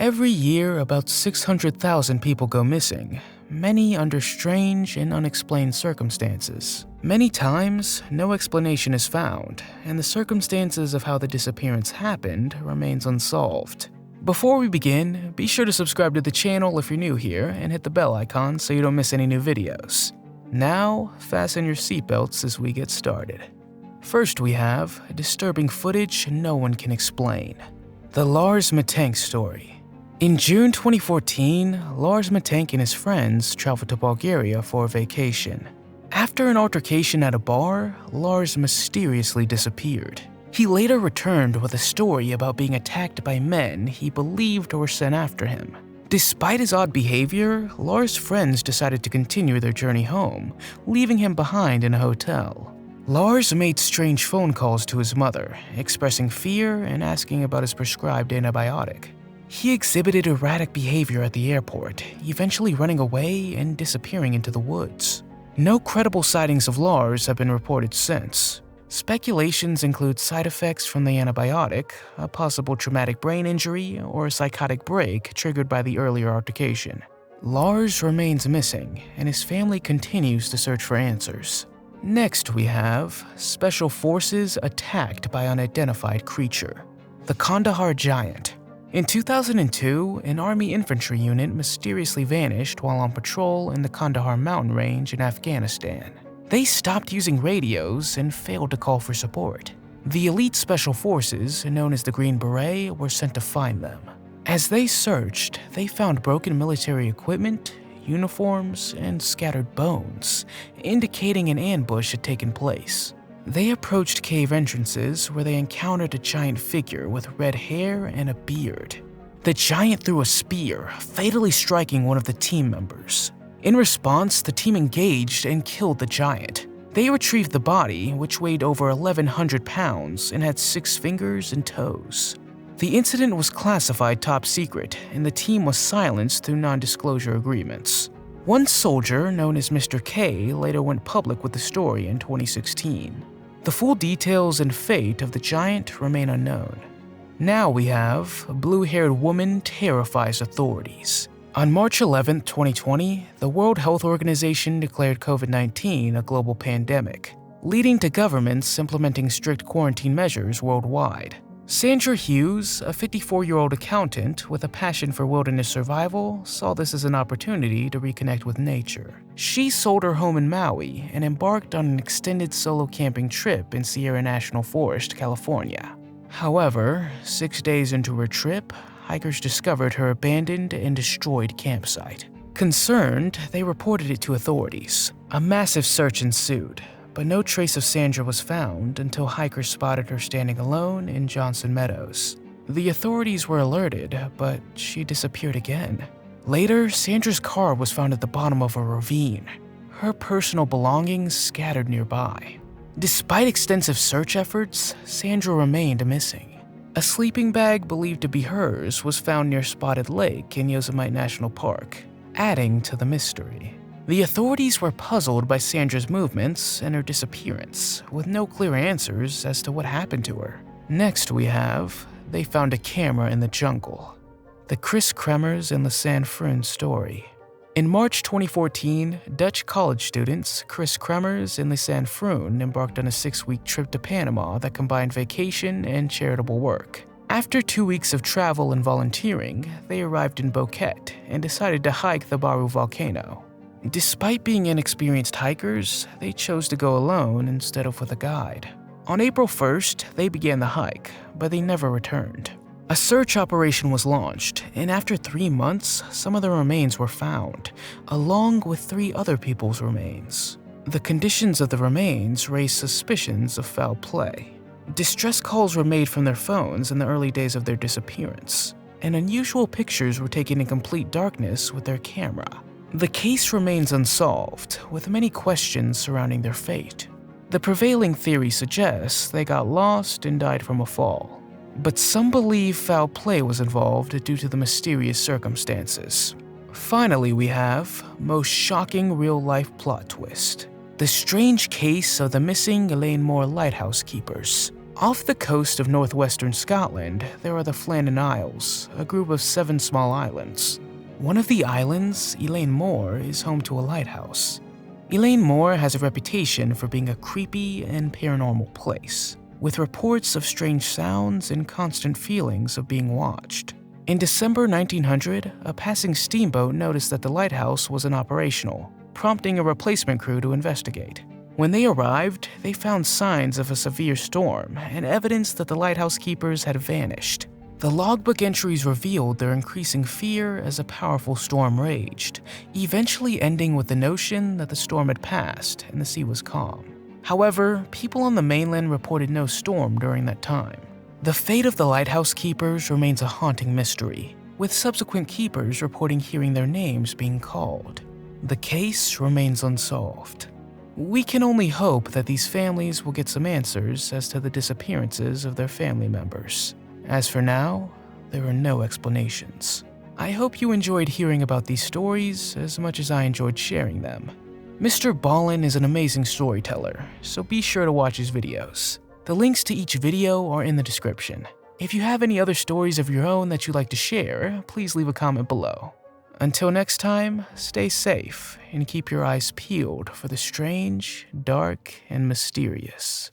Every year, about 600,000 people go missing, many under strange and unexplained circumstances. Many times, no explanation is found, and the circumstances of how the disappearance happened remains unsolved. Before we begin, be sure to subscribe to the channel if you're new here and hit the bell icon so you don't miss any new videos. Now, fasten your seatbelts as we get started. First we have disturbing footage no one can explain. The Lars Mittank Story. In June 2014, Lars Mittank and his friends traveled to Bulgaria for a vacation. After an altercation at a bar, Lars mysteriously disappeared. He later returned with a story about being attacked by men he believed were sent after him. Despite his odd behavior, Lars' friends decided to continue their journey home, leaving him behind in a hotel. Lars made strange phone calls to his mother, expressing fear and asking about his prescribed antibiotic. He exhibited erratic behavior at the airport, eventually running away and disappearing into the woods. No credible sightings of Lars have been reported since. Speculations include side effects from the antibiotic, a possible traumatic brain injury, or a psychotic break triggered by the earlier altercation. Lars remains missing, and his family continues to search for answers. Next we have Special Forces attacked by unidentified creature. The Kandahar Giant. In 2002, an army infantry unit mysteriously vanished while on patrol in the Kandahar mountain range in Afghanistan. They stopped using radios and failed to call for support. The elite special forces, known as the Green Beret, were sent to find them. As they searched, they found broken military equipment, uniforms, and scattered bones, indicating an ambush had taken place. They approached cave entrances where they encountered a giant figure with red hair and a beard. The giant threw a spear, fatally striking one of the team members. In response, the team engaged and killed the giant. They retrieved the body, which weighed over 1,100 pounds and had 6 fingers and toes. The incident was classified top secret, and the team was silenced through non-disclosure agreements. One soldier, known as Mr. K, later went public with the story in 2016. The full details and fate of the giant remain unknown. Now we have a blue-haired woman terrifies authorities. On March 11, 2020, the World Health Organization declared COVID-19 a global pandemic, leading to governments implementing strict quarantine measures worldwide. Sandra Hughes, a 54-year-old accountant with a passion for wilderness survival, saw this as an opportunity to reconnect with nature. She sold her home in Maui and embarked on an extended solo camping trip in Sierra National Forest, California. However, 6 days into her trip, hikers discovered her abandoned and destroyed campsite. Concerned, they reported it to authorities. A massive search ensued, but no trace of Sandra was found until hikers spotted her standing alone in Johnson Meadows. The authorities were alerted, but she disappeared again. Later, Sandra's car was found at the bottom of a ravine, her personal belongings scattered nearby. Despite extensive search efforts, Sandra remained missing. A sleeping bag believed to be hers was found near Spotted Lake in Yosemite National Park, adding to the mystery. The authorities were puzzled by Sandra's movements and her disappearance, with no clear answers as to what happened to her. Next we have, they found a camera in the jungle. The Kris Kremers Lisanne Froon story. In March 2014, Dutch college students Kris Kremers and Lisanne Froon embarked on a 6-week trip to Panama that combined vacation and charitable work. After 2 weeks of travel and volunteering, they arrived in Boquete and decided to hike the Baru volcano. Despite being inexperienced hikers, they chose to go alone instead of with a guide. On April 1st, they began the hike, but they never returned. A search operation was launched, and after 3 months, some of the remains were found, along with 3 other people's remains. The conditions of the remains raised suspicions of foul play. Distress calls were made from their phones in the early days of their disappearance, and unusual pictures were taken in complete darkness with their camera. The case remains unsolved, with many questions surrounding their fate. The prevailing theory suggests they got lost and died from a fall, but some believe foul play was involved due to the mysterious circumstances. Finally, we have most shocking real-life plot twist: the strange case of the missing Eilean Mor lighthouse keepers. Off the coast of northwestern Scotland, there are the Flannan Isles, a group of 7 small islands. One of the islands, Eilean Mor, is home to a lighthouse. Eilean Mor has a reputation for being a creepy and paranormal place, with reports of strange sounds and constant feelings of being watched. In December 1900, a passing steamboat noticed that the lighthouse was inoperational, prompting a replacement crew to investigate. When they arrived, they found signs of a severe storm and evidence that the lighthouse keepers had vanished. The logbook entries revealed their increasing fear as a powerful storm raged, eventually ending with the notion that the storm had passed and the sea was calm. However, people on the mainland reported no storm during that time. The fate of the lighthouse keepers remains a haunting mystery, with subsequent keepers reporting hearing their names being called. The case remains unsolved. We can only hope that these families will get some answers as to the disappearances of their family members. As for now, there are no explanations. I hope you enjoyed hearing about these stories as much as I enjoyed sharing them. Mr. Ballin is an amazing storyteller, so be sure to watch his videos. The links to each video are in the description. If you have any other stories of your own that you'd like to share, please leave a comment below. Until next time, stay safe and keep your eyes peeled for the strange, dark, and mysterious.